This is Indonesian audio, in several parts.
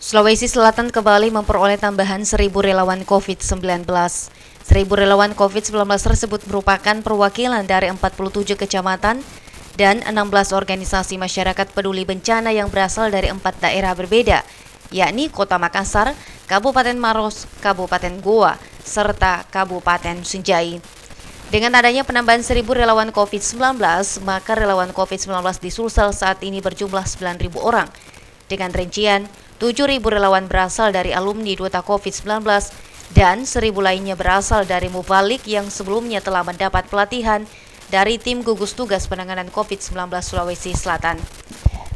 Sulawesi Selatan kembali memperoleh tambahan 1.000 relawan COVID-19. 1.000 relawan COVID-19 tersebut merupakan perwakilan dari 47 kecamatan dan 16 organisasi masyarakat peduli bencana yang berasal dari 4 daerah berbeda, yakni Kota Makassar, Kabupaten Maros, Kabupaten Goa, serta Kabupaten Sinjai. Dengan adanya penambahan 1.000 relawan COVID-19, maka relawan COVID-19 di Sulsel saat ini berjumlah 9.000 orang. Dengan rincian, 7.000 relawan berasal dari alumni Duta COVID-19 dan 1.000 lainnya berasal dari mubalik yang sebelumnya telah mendapat pelatihan dari tim gugus tugas penanganan COVID-19 Sulawesi Selatan.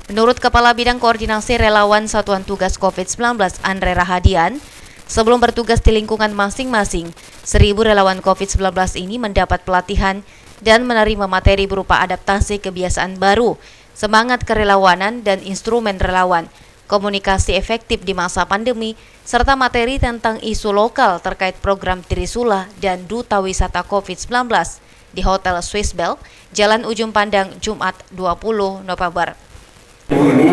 Menurut Kepala Bidang Koordinasi Relawan Satuan Tugas COVID-19 Andre Rahadian, sebelum bertugas di lingkungan masing-masing, 1.000 relawan COVID-19 ini mendapat pelatihan dan menerima materi berupa adaptasi kebiasaan baru, semangat kerelawanan dan instrumen relawan, komunikasi efektif di masa pandemi, serta materi tentang isu lokal terkait program Trisula dan Duta Wisata COVID-19 di Hotel Swiss Bell, Jalan Ujung Pandang, Jumat 20 November. Ini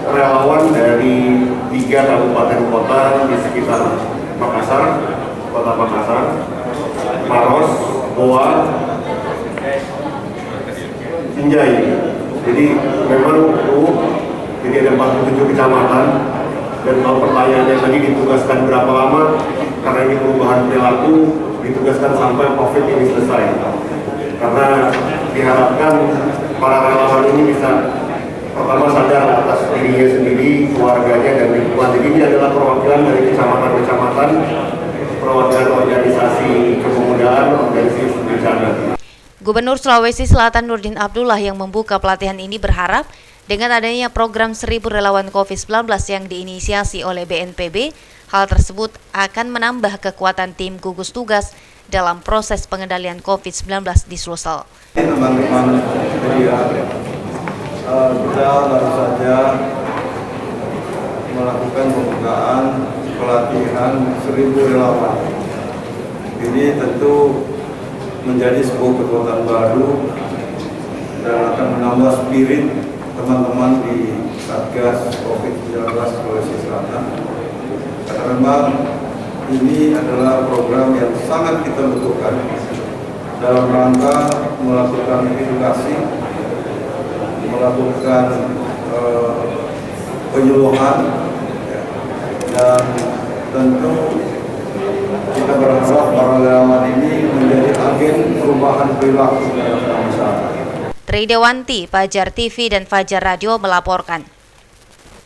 relawan dari 3 kabupaten kota di sekitar Makassar, Kota Makassar, Maros, Goa, Sinjai. Jadi memang jadi ada 47 kecamatan, dan kalau pertanyaannya tadi ditugaskan berapa lama, karena ini perubahan perilaku, ditugaskan sampai COVID ini selesai. Karena diharapkan para relawan ini bisa pertama sadar atas dirinya sendiri, keluarganya, dan lingkungan. Jadi ini adalah perwakilan dari kecamatan-kecamatan, perwakilan organisasi kepemudaan, organisasi bencana. Gubernur Sulawesi Selatan Nurdin Abdullah yang membuka pelatihan ini berharap dengan adanya program 1.000 relawan COVID-19 yang diinisiasi oleh BNPB, hal tersebut akan menambah kekuatan tim gugus tugas dalam proses pengendalian COVID-19 di Sulsel. Teman-teman media, kita baru saja melakukan pembukaan pelatihan 1.000 relawan. Ini tentu menjadi sebuah kekuatan baru dan akan menambah spirit teman-teman di Satgas COVID-19 Sulawesi Selatan. Karena memang ini adalah program yang sangat kita butuhkan dalam rangka melakukan edukasi, melakukan penyuluhan, dan tentu kita berharap para relawan ini menjadi agen perubahan perilaku dalam masyarakat. Tridewanti, Fajar TV dan Fajar Radio melaporkan.